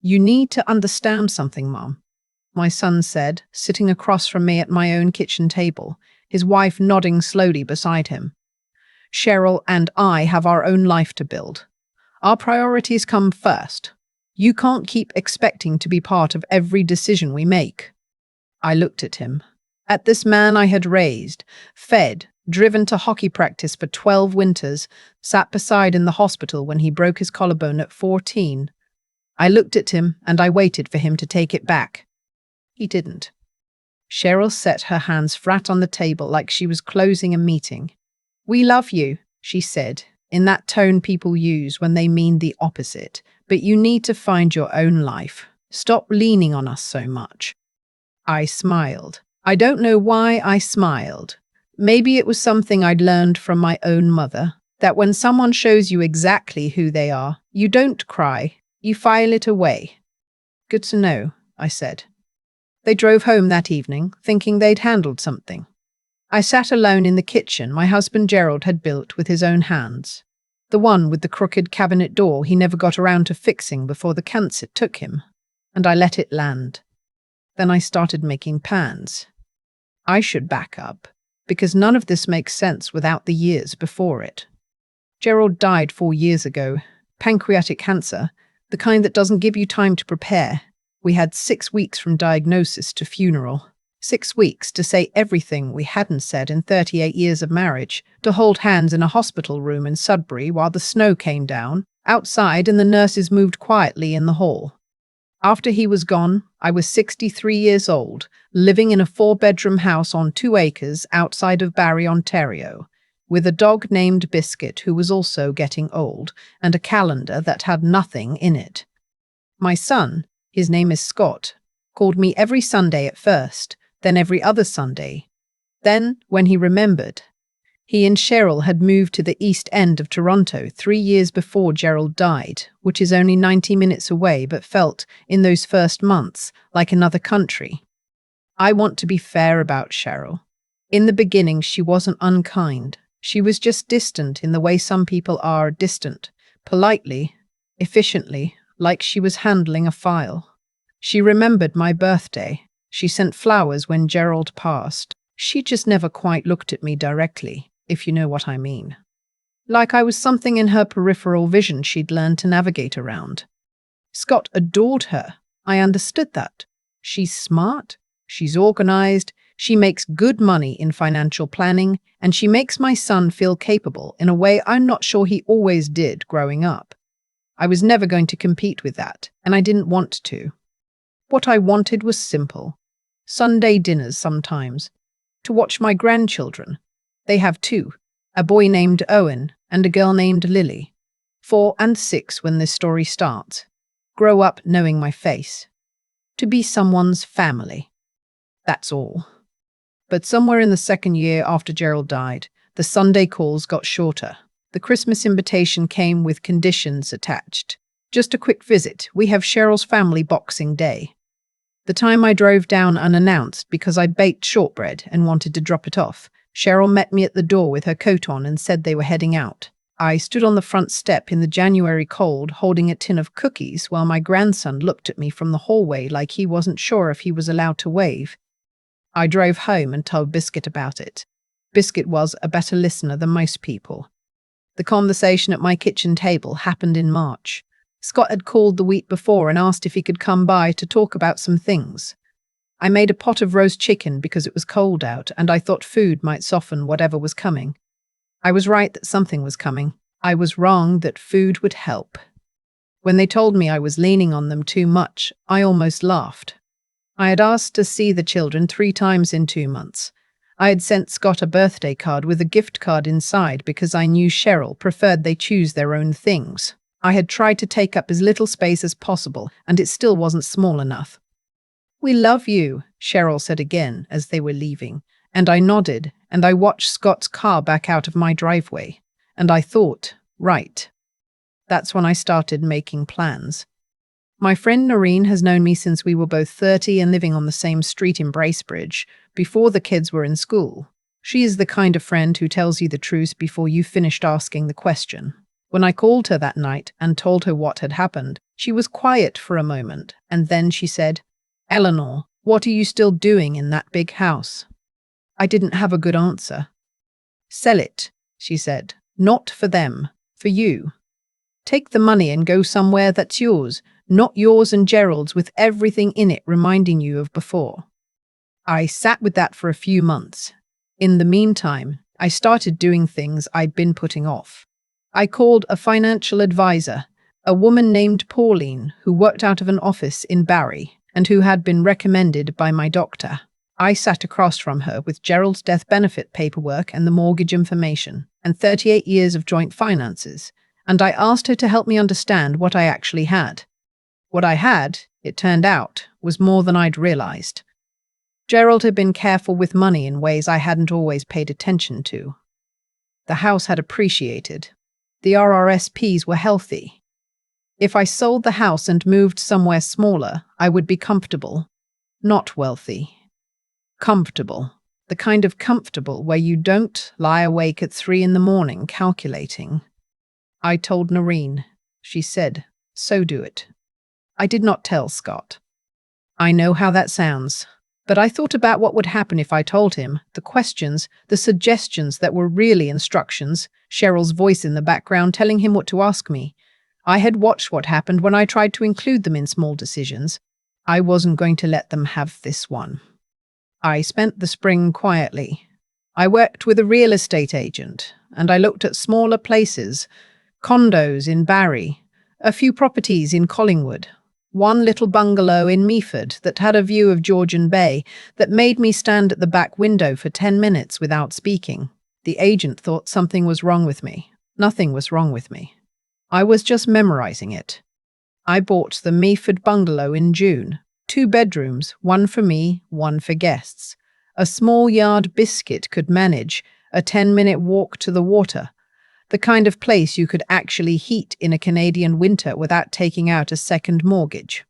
You need to understand something, Mom, my son said, sitting across from me at my own kitchen table, his wife nodding slowly beside him. Cheryl and I have our own life to build. Our priorities come first. You can't keep expecting to be part of every decision we make. I looked at him. At this man I had raised, fed, driven to hockey practice for 12 winters, sat beside in the hospital when he broke his collarbone at 14. I looked at him and I waited for him to take it back. He didn't. Cheryl set her hands flat on the table like she was closing a meeting. We love you, she said, in that tone people use when they mean the opposite, but you need to find your own life. Stop leaning on us so much. I smiled. I don't know why I smiled. Maybe it was something I'd learned from my own mother, that when someone shows you exactly who they are, you don't cry, you file it away. Good to know, I said. They drove home that evening, thinking they'd handled something. I sat alone in the kitchen my husband Gerald had built with his own hands. The one with the crooked cabinet door he never got around to fixing before the cancer took him. And I let it land. Then I started making plans. I should back up, because none of this makes sense without the years before it. Gerald died 4 years ago. Pancreatic cancer, the kind that doesn't give you time to prepare. We had 6 weeks from diagnosis to funeral. 6 weeks to say everything we hadn't said in 38 years of marriage, to hold hands in a hospital room in Sudbury while the snow came down, outside and the nurses moved quietly in the hall. After he was gone, I was 63 years old, living in a 4-bedroom house on 2 acres outside of Barrie, Ontario, with a dog named Biscuit who was also getting old, and a calendar that had nothing in it. My son, his name is Scott, called me every Sunday at first, then every other Sunday. Then, when he remembered, he and Cheryl had moved to the east end of Toronto 3 years before Gerald died, which is only 90 minutes away but felt, in those first months, like another country. I want to be fair about Cheryl. In the beginning, she wasn't unkind. She was just distant in the way some people are distant, politely, efficiently, like she was handling a file. She remembered my birthday. She sent flowers when Gerald passed. She just never quite looked at me directly, if you know what I mean. Like I was something in her peripheral vision she'd learned to navigate around. Scott adored her. I understood that. She's smart, she's organized, she makes good money in financial planning, and she makes my son feel capable in a way I'm not sure he always did growing up. I was never going to compete with that, and I didn't want to. What I wanted was simple. Sunday dinners sometimes. To watch my grandchildren. They have 2, a boy named Owen and a girl named Lily. 4 and 6 when this story starts. Grow up knowing my face. To be someone's family. That's all. But somewhere in the 2nd year after Gerald died, the Sunday calls got shorter. The Christmas invitation came with conditions attached. Just a quick visit. We have Cheryl's family Boxing Day. The time I drove down unannounced because I baked shortbread and wanted to drop it off, Cheryl met me at the door with her coat on and said they were heading out. I stood on the front step in the January cold holding a tin of cookies while my grandson looked at me from the hallway like he wasn't sure if he was allowed to wave. I drove home and told Biscuit about it. Biscuit was a better listener than most people. The conversation at my kitchen table happened in March. Scott had called the week before and asked if he could come by to talk about some things. I made a pot of roast chicken because it was cold out and I thought food might soften whatever was coming. I was right that something was coming. I was wrong that food would help. When they told me I was leaning on them too much, I almost laughed. I had asked to see the children 3 times in 2 months. I had sent Scott a birthday card with a gift card inside because I knew Cheryl preferred they choose their own things. I had tried to take up as little space as possible, and it still wasn't small enough. We love you, Cheryl said again as they were leaving, and I nodded, and I watched Scott's car back out of my driveway, and I thought, right. That's when I started making plans. My friend Noreen has known me since we were both 30 and living on the same street in Bracebridge, before the kids were in school. She is the kind of friend who tells you the truth before you finished asking the question. When I called her that night and told her what had happened, she was quiet for a moment, and then she said, "Eleanor, what are you still doing in that big house?" I didn't have a good answer. "Sell it," she said. "Not for them, for you. Take the money and go somewhere that's yours, not yours and Gerald's with everything in it reminding you of before." I sat with that for a few months. In the meantime, I started doing things I'd been putting off. I called a financial advisor, a woman named Pauline who worked out of an office in Barry and who had been recommended by my doctor. I sat across from her with Gerald's death benefit paperwork and the mortgage information, and 38 years of joint finances, and I asked her to help me understand what I actually had. What I had, it turned out, was more than I'd realized. Gerald had been careful with money in ways I hadn't always paid attention to. The house had appreciated. The RRSPs were healthy. If I sold the house and moved somewhere smaller, I would be comfortable. Not wealthy. Comfortable. The kind of comfortable where you don't lie awake at 3 a.m. calculating. I told Noreen. She said, "So do it." I did not tell Scott. I know how that sounds, but I thought about what would happen if I told him, the questions, the suggestions that were really instructions, Cheryl's voice in the background telling him what to ask me. I had watched what happened when I tried to include them in small decisions. I wasn't going to let them have this one. I spent the spring quietly. I worked with a real estate agent, and I looked at smaller places, condos in Barry, a few properties in Collingwood, one little bungalow in Meaford that had a view of Georgian Bay that made me stand at the back window for 10 minutes without speaking. The agent thought something was wrong with me. Nothing was wrong with me. I was just memorizing it. I bought the Meaford bungalow in June. 2 bedrooms, one for me, one for guests. A small yard Biscuit could manage, a 10-minute walk to the water. The kind of place you could actually heat in a Canadian winter without taking out a second mortgage.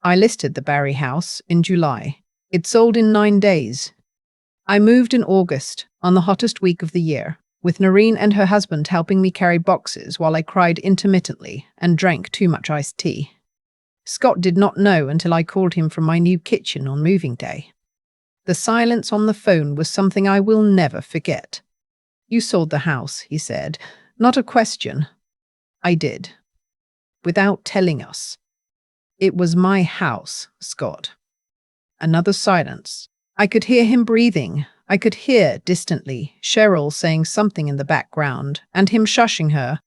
I listed the Barry house in July. It sold in 9 days. I moved in August, on the hottest week of the year, with Noreen and her husband helping me carry boxes while I cried intermittently and drank too much iced tea. Scott did not know until I called him from my new kitchen on moving day. The silence on the phone was something I will never forget. "You sold the house," he said. "Not a question." I did. Without telling us. "It was my house, Scott." Another silence. I could hear him breathing. I could hear, distantly, Cheryl saying something in the background, and him shushing her.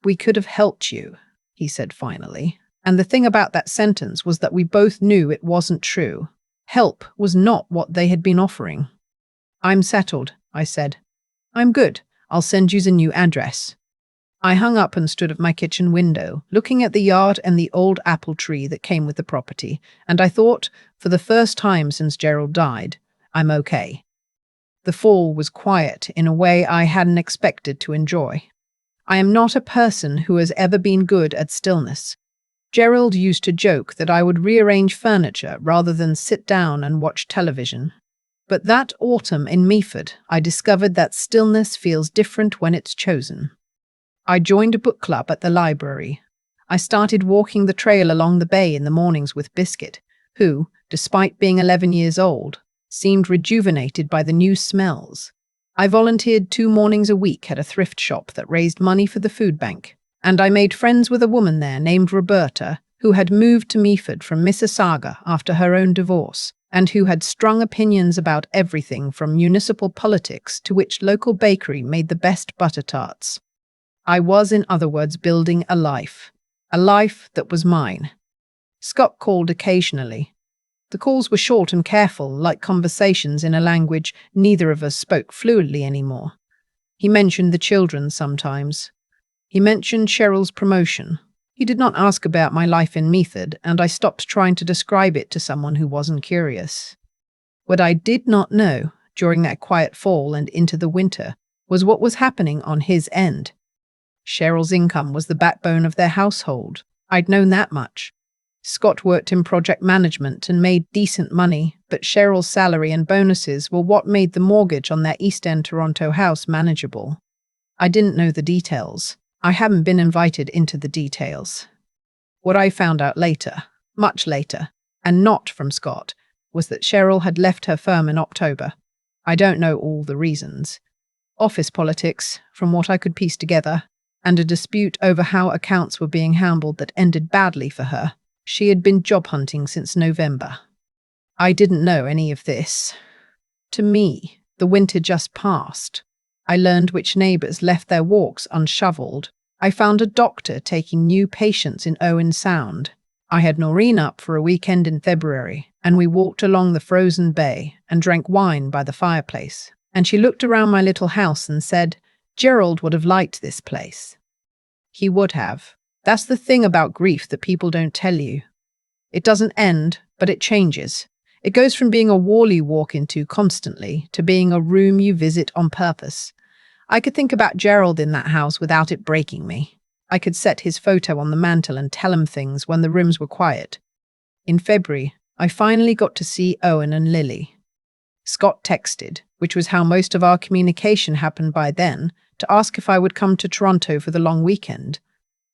"We could have helped you," he said finally. And the thing about that sentence was that we both knew it wasn't true. Help was not what they had been offering. "I'm settled," I said. "I'm good. I'll send you the new address." I hung up and stood at my kitchen window, looking at the yard and the old apple tree that came with the property, and I thought, for the first time since Gerald died, I'm okay. The fall was quiet in a way I hadn't expected to enjoy. I am not a person who has ever been good at stillness. Gerald used to joke that I would rearrange furniture rather than sit down and watch television. But that autumn in Meaford, I discovered that stillness feels different when it's chosen. I joined a book club at the library. I started walking the trail along the bay in the mornings with Biscuit, who, despite being 11 years old, seemed rejuvenated by the new smells. I volunteered 2 mornings a week at a thrift shop that raised money for the food bank, and I made friends with a woman there named Roberta, who had moved to Meaford from Mississauga after her own divorce, and who had strong opinions about everything from municipal politics to which local bakery made the best butter tarts. I was, in other words, building a life that was mine. Scott called occasionally. The calls were short and careful, like conversations in a language neither of us spoke fluently anymore. He mentioned the children sometimes. He mentioned Cheryl's promotion. He did not ask about my life in Meaford, and I stopped trying to describe it to someone who wasn't curious. What I did not know, during that quiet fall and into the winter, was what was happening on his end. Cheryl's income was the backbone of their household. I'd known that much. Scott worked in project management and made decent money, but Cheryl's salary and bonuses were what made the mortgage on their East End Toronto house manageable. I didn't know the details. I hadn't been invited into the details. What I found out later, much later, and not from Scott, was that Cheryl had left her firm in October. I don't know all the reasons. Office politics, from what I could piece together, and a dispute over how accounts were being handled that ended badly for her. She had been job hunting since November. I didn't know any of this. To me, the winter just passed. I learned which neighbours left their walks unshoveled. I found a doctor taking new patients in Owen Sound. I had Noreen up for a weekend in February, and we walked along the frozen bay and drank wine by the fireplace. And she looked around my little house and said, "Gerald would have liked this place." He would have. That's the thing about grief that people don't tell you. It doesn't end, but it changes. It goes from being a wall you walk into constantly to being a room you visit on purpose. I could think about Gerald in that house without it breaking me. I could set his photo on the mantel and tell him things when the rooms were quiet. In February, I finally got to see Owen and Lily. Scott texted, which was how most of our communication happened by then, to ask if I would come to Toronto for the long weekend.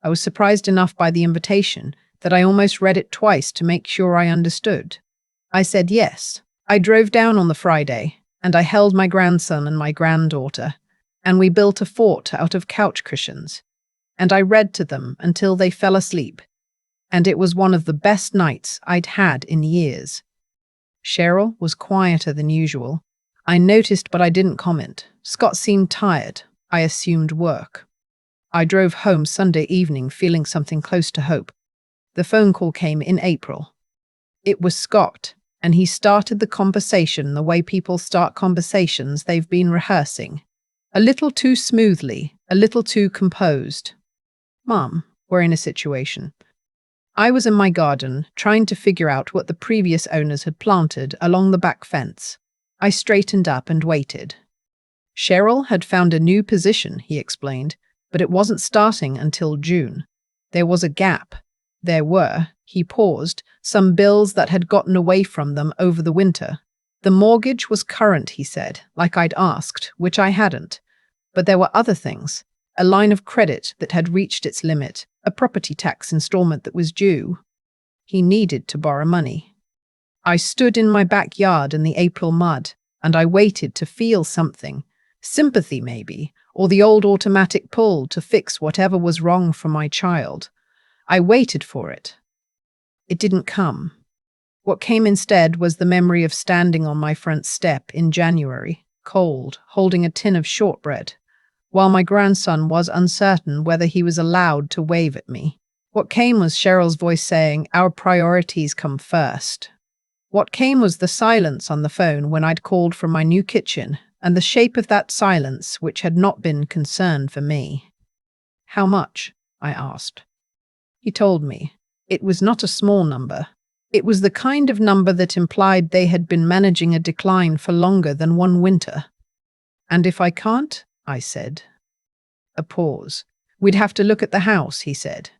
I was surprised enough by the invitation that I almost read it twice to make sure I understood. I said yes. I drove down on the Friday, and I held my grandson and my granddaughter, and we built a fort out of couch cushions, and I read to them until they fell asleep, and it was one of the best nights I'd had in years. Cheryl was quieter than usual. I noticed, but I didn't comment. Scott seemed tired. I assumed work. I drove home Sunday evening feeling something close to hope. The phone call came in April. It was Scott, and he started the conversation the way people start conversations they've been rehearsing. A little too smoothly, a little too composed. "Mum, we're in a situation. I was in my garden trying to figure out what the previous owners had planted along the back fence. I straightened up and waited. Cheryl had found a new position," he explained, "but it wasn't starting until June. There was a gap. There were," he paused, "some bills that had gotten away from them over the winter. The mortgage was current," he said, like I'd asked, which I hadn't. But there were other things. A line of credit that had reached its limit, a property tax installment that was due. He needed to borrow money. I stood in my backyard in the April mud, and I waited to feel something. Sympathy, maybe, or the old automatic pull to fix whatever was wrong for my child. I waited for it. It didn't come. What came instead was the memory of standing on my front step in January, cold, holding a tin of shortbread, while my grandson was uncertain whether he was allowed to wave at me. What came was Cheryl's voice saying, "Our priorities come first." What came was the silence on the phone when I'd called from my new kitchen, and the shape of that silence which had not been concerned for me. "How much?" I asked. He told me. It was not a small number. It was the kind of number that implied they had been managing a decline for longer than one winter. "And if I can't?" I said. A pause. "We'd have to look at the house," he said.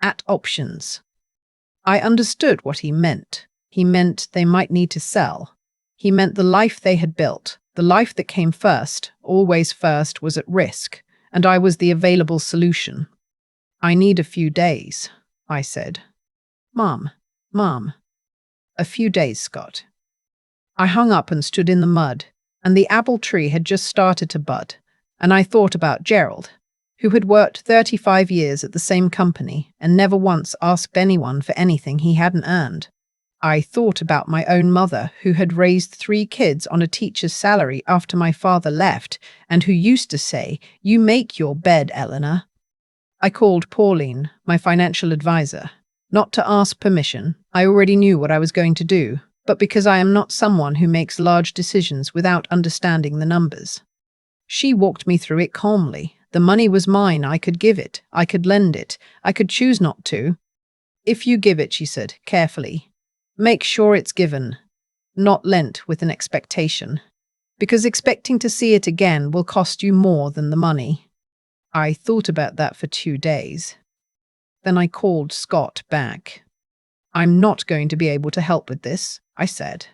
"At options." I understood what he meant. He meant they might need to sell. He meant the life they had built, the life that came first, always first, was at risk, and I was the available solution. "I need a few days," I said. Mom. "A few days, Scott." I hung up and stood in the mud, and the apple tree had just started to bud, and I thought about Gerald, who had worked 35 years at the same company and never once asked anyone for anything he hadn't earned. I thought about my own mother, who had raised 3 kids on a teacher's salary after my father left, and who used to say, "You make your bed, Eleanor." I called Pauline, my financial advisor, not to ask permission. I already knew what I was going to do, but because I am not someone who makes large decisions without understanding the numbers. She walked me through it calmly. The money was mine. I could give it. I could lend it. I could choose not to. "If you give it," she said, carefully, "make sure it's given, not lent with an expectation, because expecting to see it again will cost you more than the money." I thought about that for 2 days. Then I called Scott back. "I'm not going to be able to help with this," I said.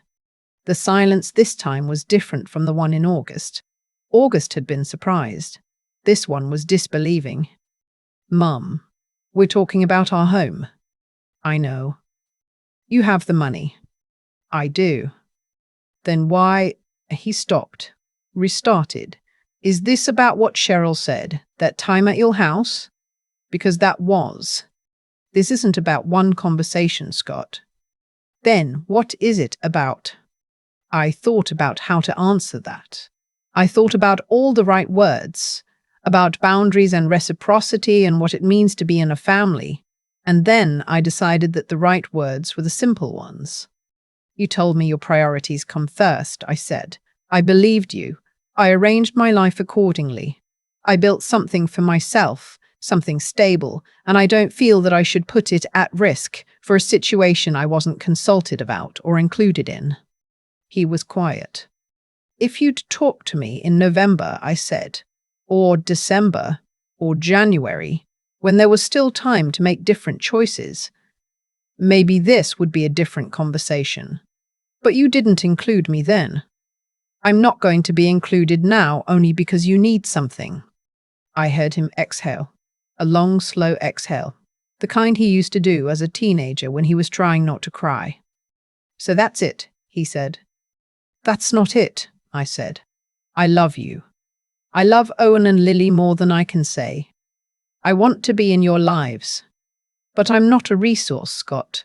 The silence this time was different from the one in August. August had been surprised. This one was disbelieving. Mum, we're talking about our home. I know. You have the money. I do. Then why? He stopped, restarted. Is this about what Cheryl said, that time at your house? Because that was. This isn't about one conversation, Scott. Then what is it about? I thought about how to answer that. I thought about all the right words, about boundaries and reciprocity and what it means to be in a family. And then I decided that the right words were the simple ones. You told me your priorities come first, I said. I believed you. I arranged my life accordingly. I built something for myself, something stable, and I don't feel that I should put it at risk for a situation I wasn't consulted about or included in. He was quiet. If you'd talked to me in November, I said, or December, or January, when there was still time to make different choices, maybe this would be a different conversation. But you didn't include me then. I'm not going to be included now only because you need something. I heard him exhale, a long, slow exhale, the kind he used to do as a teenager when he was trying not to cry. So that's it, he said. That's not it, I said. I love you. I love Owen and Lily more than I can say. I want to be in your lives. But I'm not a resource, Scott.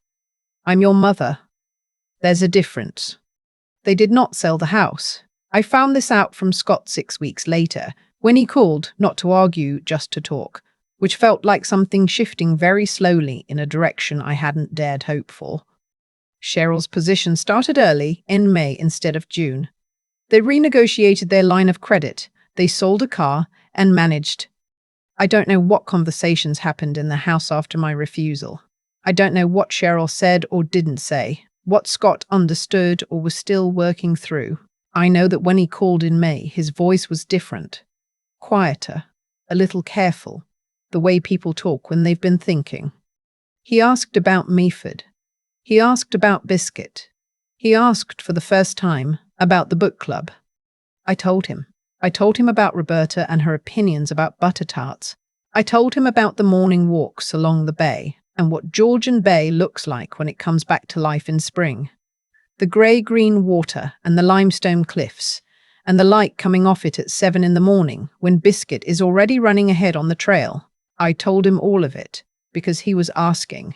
I'm your mother. There's a difference. They did not sell the house. I found this out from Scott 6 weeks later, when he called, not to argue, just to talk, which felt like something shifting very slowly in a direction I hadn't dared hope for. Cheryl's position started early, in May instead of June. They renegotiated their line of credit, they sold a car, and managed. I don't know what conversations happened in the house after my refusal. I don't know what Cheryl said or didn't say, what Scott understood or was still working through. I know that when he called in May, his voice was different, quieter, a little careful, the way people talk when they've been thinking. He asked about Meaford. He asked about Biscuit. He asked for the first time about the book club. I told him. I told him about Roberta and her opinions about butter tarts. I told him about the morning walks along the bay and what Georgian Bay looks like when it comes back to life in spring. The grey-green water and the limestone cliffs, and the light coming off it at 7 in the morning when Biscuit is already running ahead on the trail. I told him all of it because he was asking,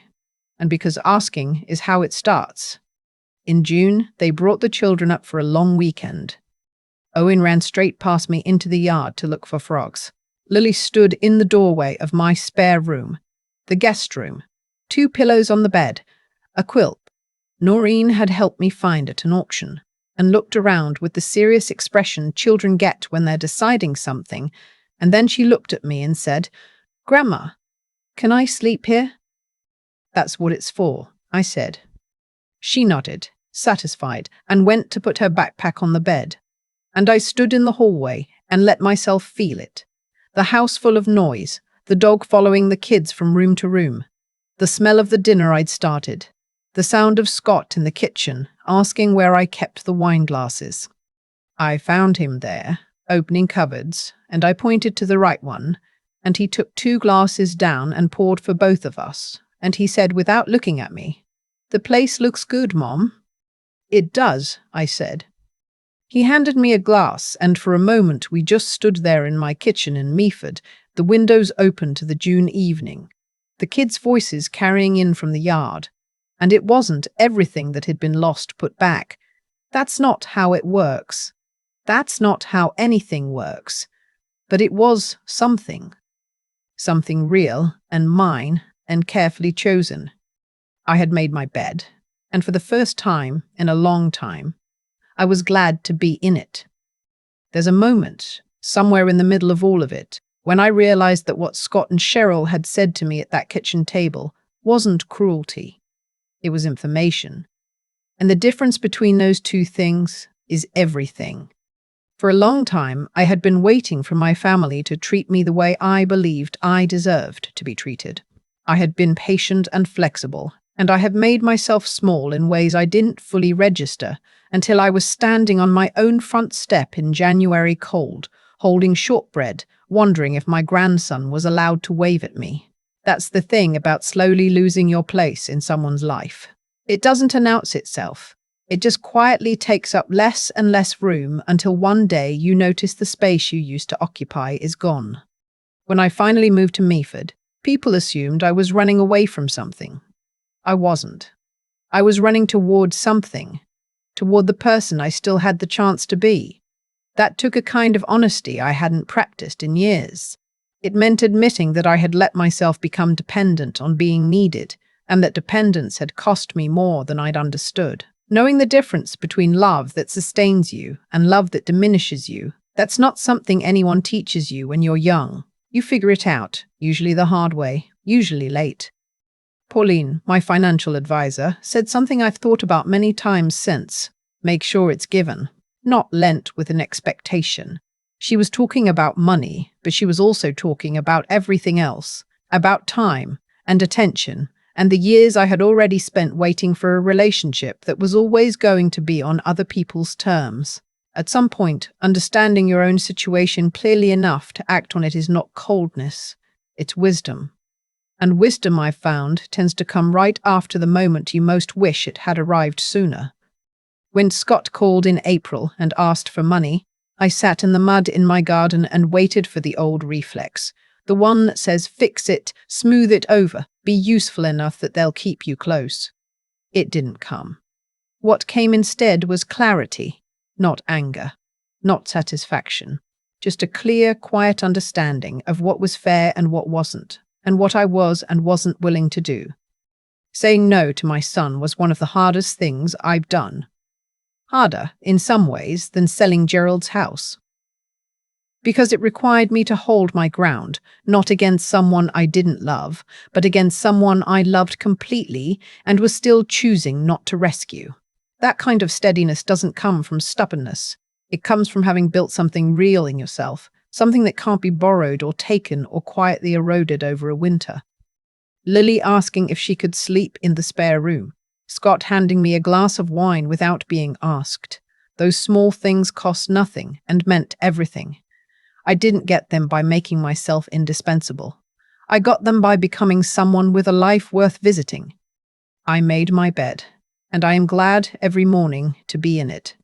and because asking is how it starts. In June, they brought the children up for a long weekend. Owen ran straight past me into the yard to look for frogs. Lily stood in the doorway of my spare room, the guest room, 2 pillows on the bed, a quilt Noreen had helped me find at an auction, and looked around with the serious expression children get when they're deciding something, and then she looked at me and said, "Grandma, can I sleep here?" "That's what it's for," I said. She nodded, satisfied, and went to put her backpack on the bed. And I stood in the hallway and let myself feel it. The house full of noise, the dog following the kids from room to room, the smell of the dinner I'd started, the sound of Scott in the kitchen asking where I kept the wine glasses. I found him there, opening cupboards, and I pointed to the right one, and he took 2 glasses down and poured for both of us, and he said without looking at me, "The place looks good, Mom." "It does," I said. He handed me a glass, and for a moment we just stood there in my kitchen in Meaford, the windows open to the June evening, the kids' voices carrying in from the yard. And it wasn't everything that had been lost put back. That's not how it works. That's not how anything works. But it was something. Something real and mine and carefully chosen. I had made my bed, and for the first time in a long time, I was glad to be in it. There's a moment, somewhere in the middle of all of it, when I realized that what Scott and Cheryl had said to me at that kitchen table wasn't cruelty. It was information. And the difference between those 2 things is everything. For a long time, I had been waiting for my family to treat me the way I believed I deserved to be treated. I had been patient and flexible, and I had made myself small in ways I didn't fully register until I was standing on my own front step in January cold, holding shortbread, wondering if my grandson was allowed to wave at me. That's the thing about slowly losing your place in someone's life. It doesn't announce itself. It just quietly takes up less and less room until one day you notice the space you used to occupy is gone. When I finally moved to Meaford, people assumed I was running away from something. I wasn't. I was running toward something, toward the person I still had the chance to be. That took a kind of honesty I hadn't practiced in years. It meant admitting that I had let myself become dependent on being needed, and that dependence had cost me more than I'd understood. Knowing the difference between love that sustains you and love that diminishes you, that's not something anyone teaches you when you're young. You figure it out, usually the hard way, usually late. Pauline, my financial advisor, said something I've thought about many times since. Make sure it's given, not lent with an expectation. She was talking about money, but she was also talking about everything else, about time and attention, and the years I had already spent waiting for a relationship that was always going to be on other people's terms. At some point, understanding your own situation clearly enough to act on it is not coldness, it's wisdom. And wisdom, I've found, tends to come right after the moment you most wish it had arrived sooner. When Scott called in April and asked for money, I sat in the mud in my garden and waited for the old reflex, the one that says fix it, smooth it over, be useful enough that they'll keep you close. It didn't come. What came instead was clarity, not anger, not satisfaction, just a clear, quiet understanding of what was fair and what wasn't, and what I was and wasn't willing to do. Saying no to my son was one of the hardest things I've done. Harder, in some ways, than selling Gerald's house. Because it required me to hold my ground, not against someone I didn't love, but against someone I loved completely and was still choosing not to rescue. That kind of steadiness doesn't come from stubbornness. It comes from having built something real in yourself, something that can't be borrowed or taken or quietly eroded over a winter. Lily asking if she could sleep in the spare room. Scott handing me a glass of wine without being asked. Those small things cost nothing and meant everything. I didn't get them by making myself indispensable. I got them by becoming someone with a life worth visiting. I made my bed, and I am glad every morning to be in it.